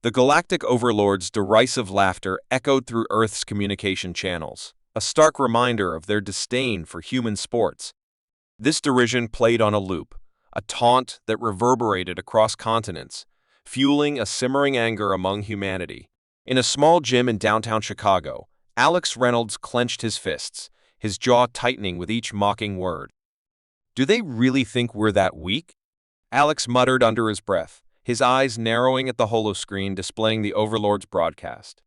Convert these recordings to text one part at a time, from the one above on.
The Galactic Overlords' derisive laughter echoed through Earth's communication channels, a stark reminder of their disdain for human sports. This derision played on a loop, a taunt that reverberated across continents, fueling a simmering anger among humanity. In a small gym in downtown Chicago, Alex Reynolds clenched his fists, his jaw tightening with each mocking word. "Do they really think we're that weak?" Alex muttered under his breath, his eyes narrowing at the holoscreen displaying the Overlord's broadcast.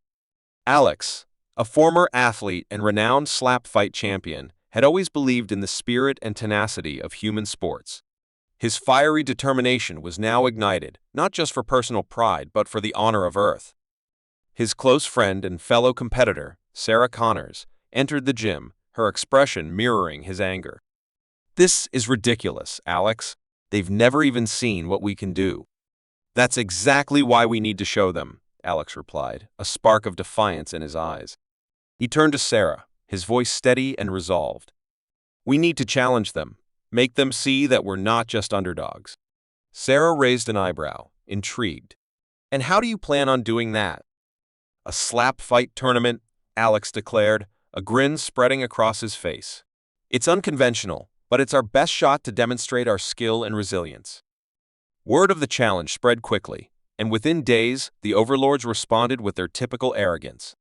Alex, a former athlete and renowned slap fight champion, had always believed in the spirit and tenacity of human sports. His fiery determination was now ignited, not just for personal pride but for the honor of Earth. His close friend and fellow competitor, Sarah Connors, entered the gym, her expression mirroring his anger. "This is ridiculous, Alex. They've never even seen what we can do." "That's exactly why we need to show them," Alex replied, a spark of defiance in his eyes. He turned to Sarah, his voice steady and resolved. "We need to challenge them, make them see that we're not just underdogs." Sarah raised an eyebrow, intrigued. "And how do you plan on doing that?" "A slap fight tournament," Alex declared, a grin spreading across his face. "It's unconventional, but it's our best shot to demonstrate our skill and resilience." Word of the challenge spread quickly, and within days, the Overlords responded with their typical arrogance.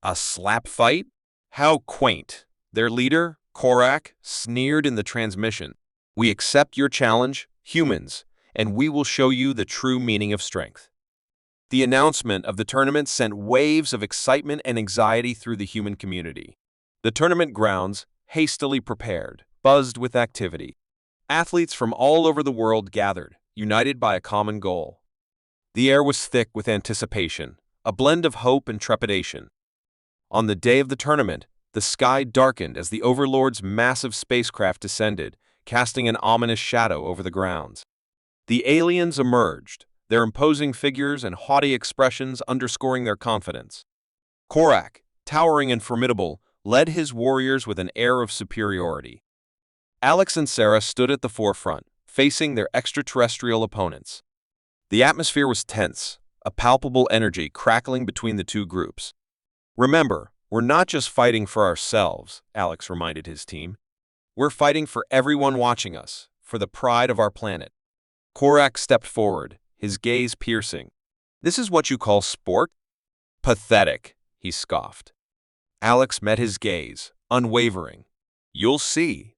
"A slap fight? How quaint." Their leader, Korak, sneered in the transmission. "We accept your challenge, humans, and we will show you the true meaning of strength." The announcement of the tournament sent waves of excitement and anxiety through the human community. The tournament grounds, hastily prepared, buzzed with activity. Athletes from all over the world gathered, united by a common goal. The air was thick with anticipation, a blend of hope and trepidation. On the day of the tournament, the sky darkened as the Overlord's massive spacecraft descended, casting an ominous shadow over the grounds. The aliens emerged, their imposing figures and haughty expressions underscoring their confidence. Korak, towering and formidable, led his warriors with an air of superiority. Alex and Sarah stood at the forefront, facing their extraterrestrial opponents. The atmosphere was tense, a palpable energy crackling between the two groups. "Remember, we're not just fighting for ourselves," Alex reminded his team. "We're fighting for everyone watching us, for the pride of our planet." Korak stepped forward, his gaze piercing. "This is what you call sport?" "Pathetic," he scoffed. Alex met his gaze, unwavering. "You'll see.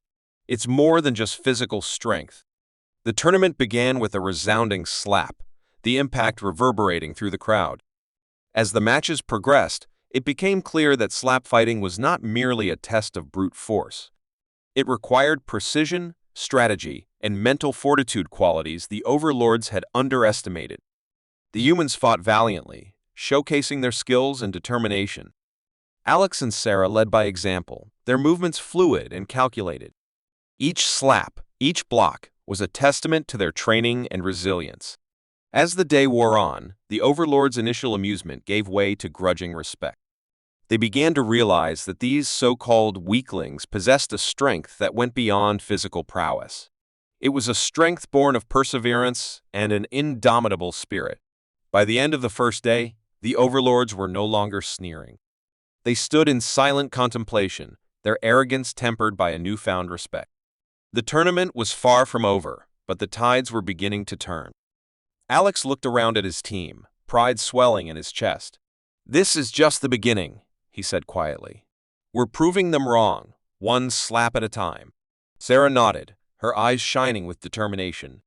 It's more than just physical strength." The tournament began with a resounding slap, the impact reverberating through the crowd. As the matches progressed, it became clear that slap fighting was not merely a test of brute force. It required precision, strategy, and mental fortitude qualities the Overlords had underestimated. The humans fought valiantly, showcasing their skills and determination. Alex and Sarah led by example, their movements fluid and calculated. Each slap, each block, was a testament to their training and resilience. As the day wore on, the Overlords' initial amusement gave way to grudging respect. They began to realize that these so-called weaklings possessed a strength that went beyond physical prowess. It was a strength born of perseverance and an indomitable spirit. By the end of the first day, the Overlords were no longer sneering. They stood in silent contemplation, their arrogance tempered by a newfound respect. The tournament was far from over, but the tides were beginning to turn. Alex looked around at his team, pride swelling in his chest. "This is just the beginning," he said quietly. "We're proving them wrong, one slap at a time." Sarah nodded, her eyes shining with determination.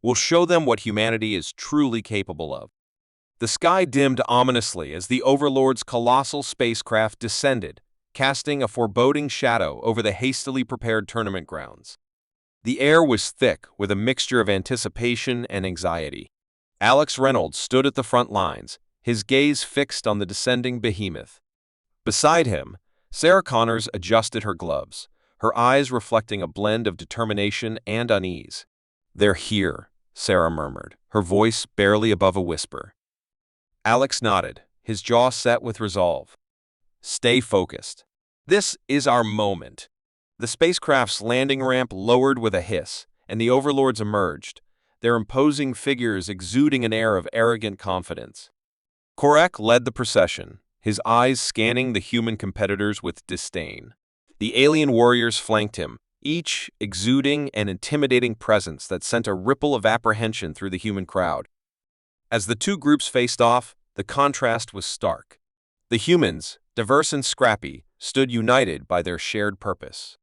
"We'll show them what humanity is truly capable of." The sky dimmed ominously as the Overlord's colossal spacecraft descended, casting a foreboding shadow over the hastily prepared tournament grounds. The air was thick with a mixture of anticipation and anxiety. Alex Reynolds stood at the front lines, his gaze fixed on the descending behemoth. Beside him, Sarah Connors adjusted her gloves, her eyes reflecting a blend of determination and unease. "They're here," Sarah murmured, her voice barely above a whisper. Alex nodded, his jaw set with resolve. "Stay focused. This is our moment." The spacecraft's landing ramp lowered with a hiss, and the Overlords emerged, their imposing figures exuding an air of arrogant confidence. Korak led the procession, his eyes scanning the human competitors with disdain. The alien warriors flanked him, each exuding an intimidating presence that sent a ripple of apprehension through the human crowd. As the two groups faced off, the contrast was stark. The humans, diverse and scrappy, stood united by their shared purpose.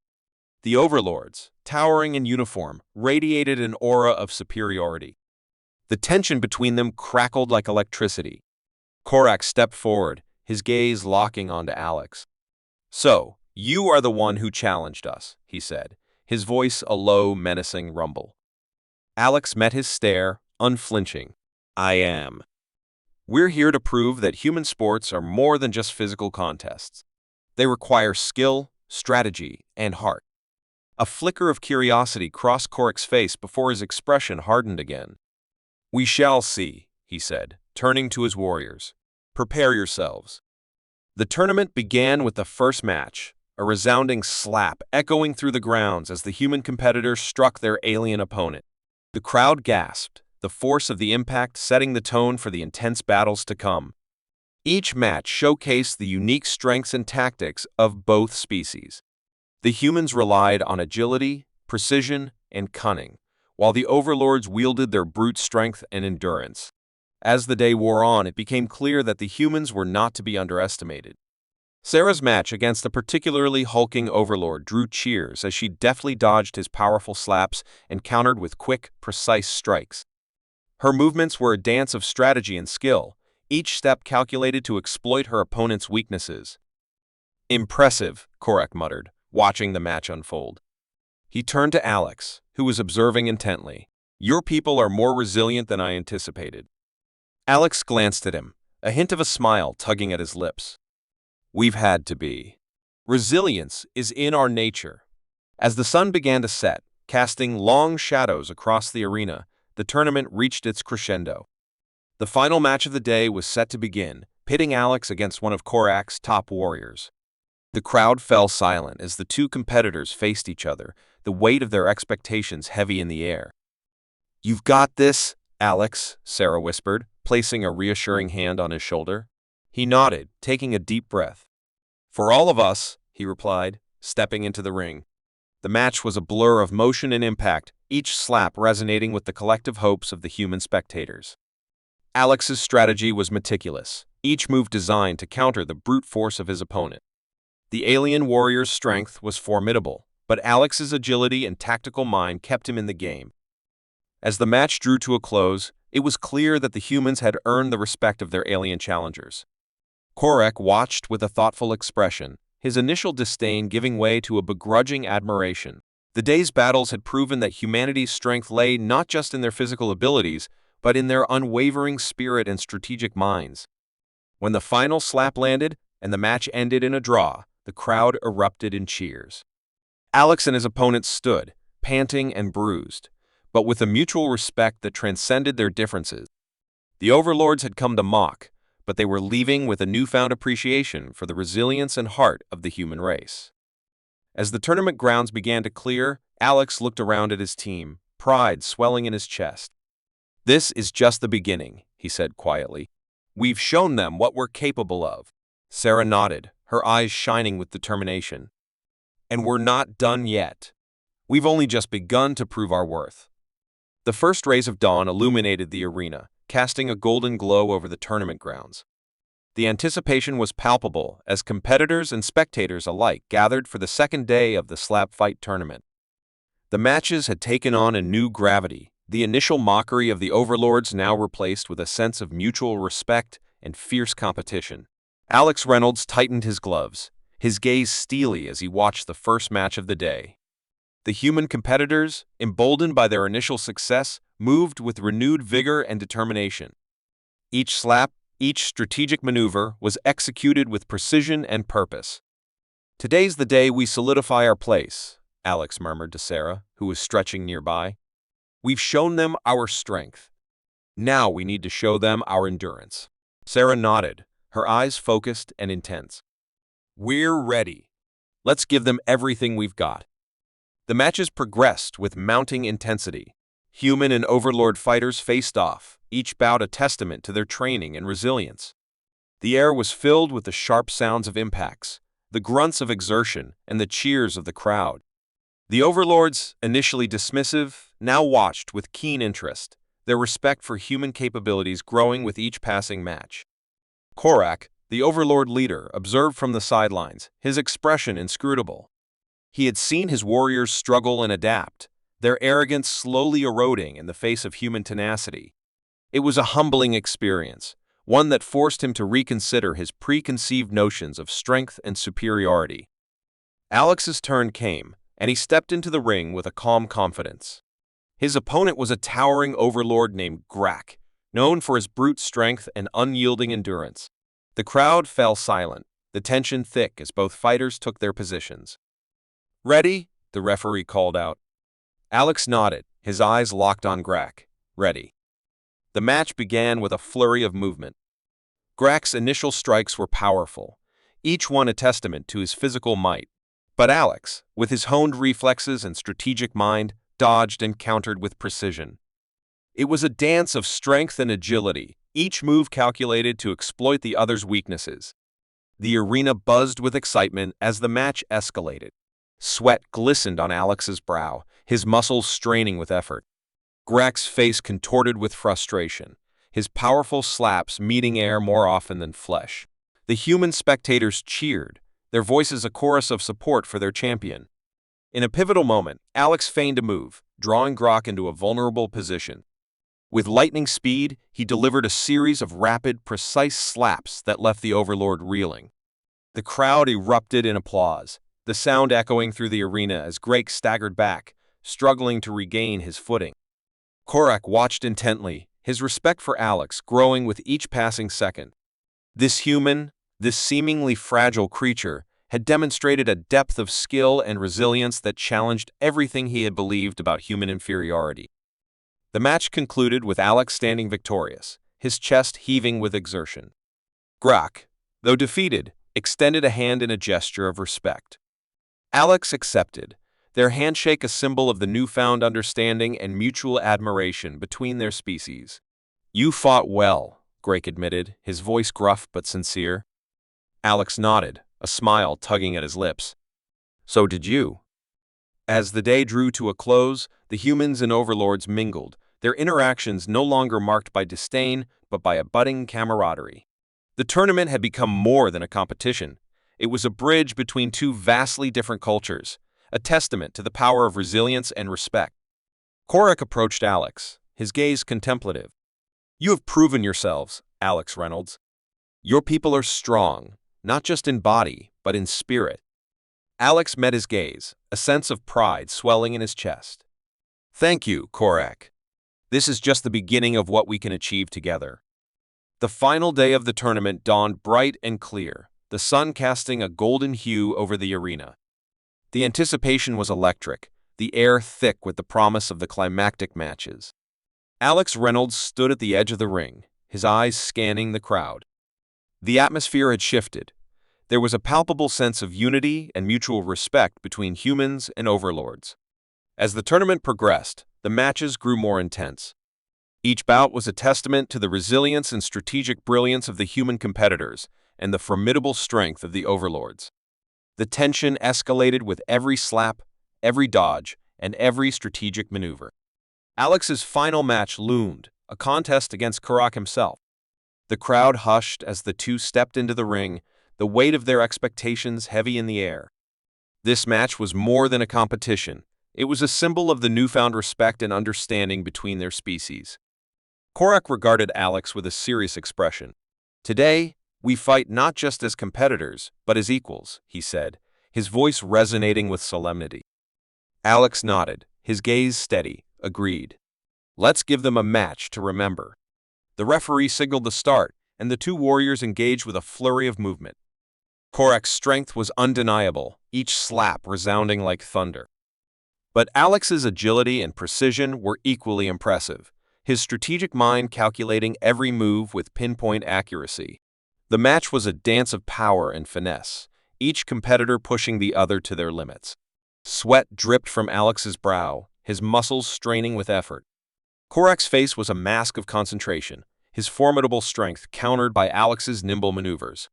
The Overlords, towering in uniform, radiated an aura of superiority. The tension between them crackled like electricity. Korak stepped forward, his gaze locking onto Alex. "So, you are the one who challenged us," he said, his voice a low, menacing rumble. Alex met his stare, unflinching. "I am. We're here to prove that human sports are more than just physical contests. They require skill, strategy, and heart." A flicker of curiosity crossed Korak's face before his expression hardened again. "We shall see," he said, turning to his warriors. "Prepare yourselves." The tournament began with the first match, a resounding slap echoing through the grounds as the human competitors struck their alien opponent. The crowd gasped, the force of the impact setting the tone for the intense battles to come. Each match showcased the unique strengths and tactics of both species. The humans relied on agility, precision, and cunning, while the Overlords wielded their brute strength and endurance. As the day wore on, it became clear that the humans were not to be underestimated. Sarah's match against a particularly hulking Overlord drew cheers as she deftly dodged his powerful slaps and countered with quick, precise strikes. Her movements were a dance of strategy and skill, each step calculated to exploit her opponent's weaknesses. "Impressive," Korak muttered, watching the match unfold. He turned to Alex, who was observing intently. "Your people are more resilient than I anticipated." Alex glanced at him, a hint of a smile tugging at his lips. "We've had to be. Resilience is in our nature." As the sun began to set, casting long shadows across the arena, the tournament reached its crescendo. The final match of the day was set to begin, pitting Alex against one of Korak's top warriors. The crowd fell silent as the two competitors faced each other, the weight of their expectations heavy in the air. "You've got this, Alex," Sarah whispered, placing a reassuring hand on his shoulder. He nodded, taking a deep breath. "For all of us," he replied, stepping into the ring. The match was a blur of motion and impact, each slap resonating with the collective hopes of the human spectators. Alex's strategy was meticulous, each move designed to counter the brute force of his opponent. The alien warrior's strength was formidable, but Alex's agility and tactical mind kept him in the game. As the match drew to a close, it was clear that the humans had earned the respect of their alien challengers. Korak watched with a thoughtful expression, his initial disdain giving way to a begrudging admiration. The day's battles had proven that humanity's strength lay not just in their physical abilities, but in their unwavering spirit and strategic minds. When the final slap landed and the match ended in a draw, the crowd erupted in cheers. Alex and his opponent stood, panting and bruised, but with a mutual respect that transcended their differences. The Overlords had come to mock, but they were leaving with a newfound appreciation for the resilience and heart of the human race. As the tournament grounds began to clear, Alex looked around at his team, pride swelling in his chest. "This is just the beginning," he said quietly. "We've shown them what we're capable of." Sarah nodded, her eyes shining with determination. "And we're not done yet. We've only just begun to prove our worth." The first rays of dawn illuminated the arena, casting a golden glow over the tournament grounds. The anticipation was palpable as competitors and spectators alike gathered for the second day of the slap fight tournament. The matches had taken on a new gravity, the initial mockery of the Overlords now replaced with a sense of mutual respect and fierce competition. Alex Reynolds tightened his gloves, his gaze steely as he watched the first match of the day. The human competitors, emboldened by their initial success, moved with renewed vigor and determination. Each slap, each strategic maneuver was executed with precision and purpose. "Today's the day we solidify our place," Alex murmured to Sarah, who was stretching nearby. "We've shown them our strength. Now we need to show them our endurance." Sarah nodded, her eyes focused and intense. "We're ready. Let's give them everything we've got." The matches progressed with mounting intensity. Human and Overlord fighters faced off, each bout a testament to their training and resilience. The air was filled with the sharp sounds of impacts, the grunts of exertion, and the cheers of the crowd. The Overlords, initially dismissive, now watched with keen interest, their respect for human capabilities growing with each passing match. Korak, the Overlord leader, observed from the sidelines, his expression inscrutable. He had seen his warriors struggle and adapt, their arrogance slowly eroding in the face of human tenacity. It was a humbling experience, one that forced him to reconsider his preconceived notions of strength and superiority. Alex's turn came, and he stepped into the ring with a calm confidence. His opponent was a towering overlord named Grak, known for his brute strength and unyielding endurance. The crowd fell silent, the tension thick as both fighters took their positions. "Ready?" the referee called out. Alex nodded, his eyes locked on Grak. "Ready." The match began with a flurry of movement. Grak's initial strikes were powerful, each one a testament to his physical might. But Alex, with his honed reflexes and strategic mind, dodged and countered with precision. It was a dance of strength and agility, each move calculated to exploit the other's weaknesses. The arena buzzed with excitement as the match escalated. Sweat glistened on Alex's brow, his muscles straining with effort. Grak's face contorted with frustration, his powerful slaps meeting air more often than flesh. The human spectators cheered, their voices a chorus of support for their champion. In a pivotal moment, Alex feigned a move, drawing Grak into a vulnerable position. With lightning speed, he delivered a series of rapid, precise slaps that left the Overlord reeling. The crowd erupted in applause, the sound echoing through the arena as Grak staggered back, struggling to regain his footing. Korak watched intently, his respect for Alex growing with each passing second. This seemingly fragile creature had demonstrated a depth of skill and resilience that challenged everything he had believed about human inferiority. The match concluded with Alex standing victorious, his chest heaving with exertion. Grak, though defeated, extended a hand in a gesture of respect. Alex accepted, their handshake a symbol of the newfound understanding and mutual admiration between their species. "You fought well," Grak admitted, his voice gruff but sincere. Alex nodded, a smile tugging at his lips. "So did you." As the day drew to a close, the humans and Overlords mingled, their interactions no longer marked by disdain but by a budding camaraderie. The tournament had become more than a competition. It was a bridge between two vastly different cultures, a testament to the power of resilience and respect. Korak approached Alex, his gaze contemplative. "You have proven yourselves, Alex Reynolds. Your people are strong, not just in body, but in spirit." Alex met his gaze, a sense of pride swelling in his chest. "Thank you, Korak. This is just the beginning of what we can achieve together." The final day of the tournament dawned bright and clear, the sun casting a golden hue over the arena. The anticipation was electric, the air thick with the promise of the climactic matches. Alex Reynolds stood at the edge of the ring, his eyes scanning the crowd. The atmosphere had shifted. There was a palpable sense of unity and mutual respect between humans and Overlords. As the tournament progressed, the matches grew more intense. Each bout was a testament to the resilience and strategic brilliance of the human competitors and the formidable strength of the Overlords. The tension escalated with every slap, every dodge, and every strategic maneuver. Alex's final match loomed, a contest against Korak himself. The crowd hushed as the two stepped into the ring, the weight of their expectations heavy in the air. This match was more than a competition. It was a symbol of the newfound respect and understanding between their species. Korak regarded Alex with a serious expression. "Today, we fight not just as competitors, but as equals," he said, his voice resonating with solemnity. Alex nodded, his gaze steady, agreed. "Let's give them a match to remember." The referee signaled the start, and the two warriors engaged with a flurry of movement. Korak's strength was undeniable, each slap resounding like thunder. But Alex's agility and precision were equally impressive, his strategic mind calculating every move with pinpoint accuracy. The match was a dance of power and finesse, each competitor pushing the other to their limits. Sweat dripped from Alex's brow, his muscles straining with effort. Korak's face was a mask of concentration, his formidable strength countered by Alex's nimble maneuvers.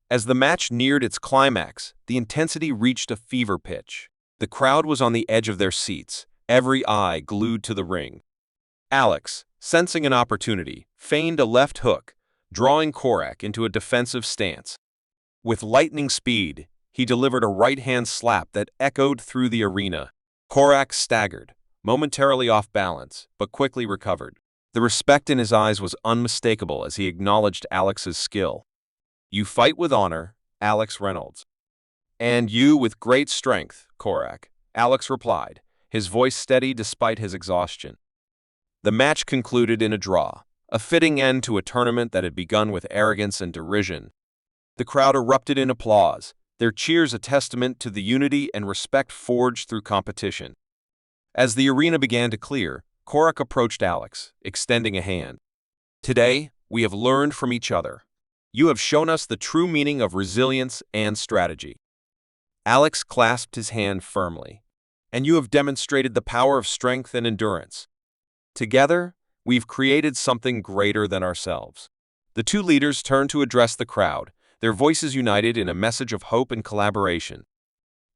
As the match neared its climax, the intensity reached a fever pitch. The crowd was on the edge of their seats, every eye glued to the ring. Alex, sensing an opportunity, feigned a left hook, drawing Korak into a defensive stance. With lightning speed, he delivered a right-hand slap that echoed through the arena. Korak staggered, momentarily off balance, but quickly recovered. The respect in his eyes was unmistakable as he acknowledged Alex's skill. "You fight with honor, Alex Reynolds." "And you with great strength, Korak," Alex replied, his voice steady despite his exhaustion. The match concluded in a draw, a fitting end to a tournament that had begun with arrogance and derision. The crowd erupted in applause, their cheers a testament to the unity and respect forged through competition. As the arena began to clear, Korak approached Alex, extending a hand. "Today, we have learned from each other. You have shown us the true meaning of resilience and strategy." Alex clasped his hand firmly. "And you have demonstrated the power of strength and endurance. Together, we've created something greater than ourselves." The two leaders turned to address the crowd, their voices united in a message of hope and collaboration.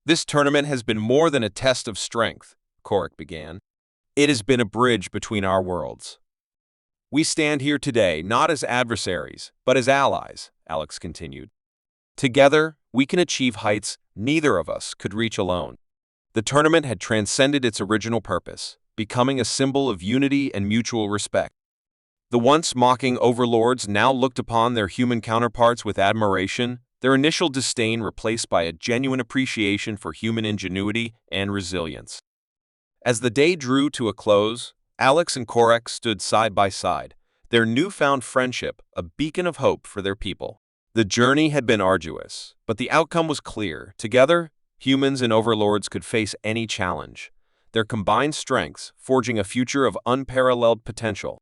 "This tournament has been more than a test of strength," Korak began. "It has been a bridge between our worlds. We stand here today not as adversaries, but as allies," Alex continued. "Together, we can achieve heights neither of us could reach alone." The tournament had transcended its original purpose, becoming a symbol of unity and mutual respect. The once mocking overlords now looked upon their human counterparts with admiration, their initial disdain replaced by a genuine appreciation for human ingenuity and resilience. As the day drew to a close, Alex and Korak stood side by side, their newfound friendship a beacon of hope for their people. The journey had been arduous, but the outcome was clear. Together, humans and overlords could face any challenge, their combined strengths forging a future of unparalleled potential.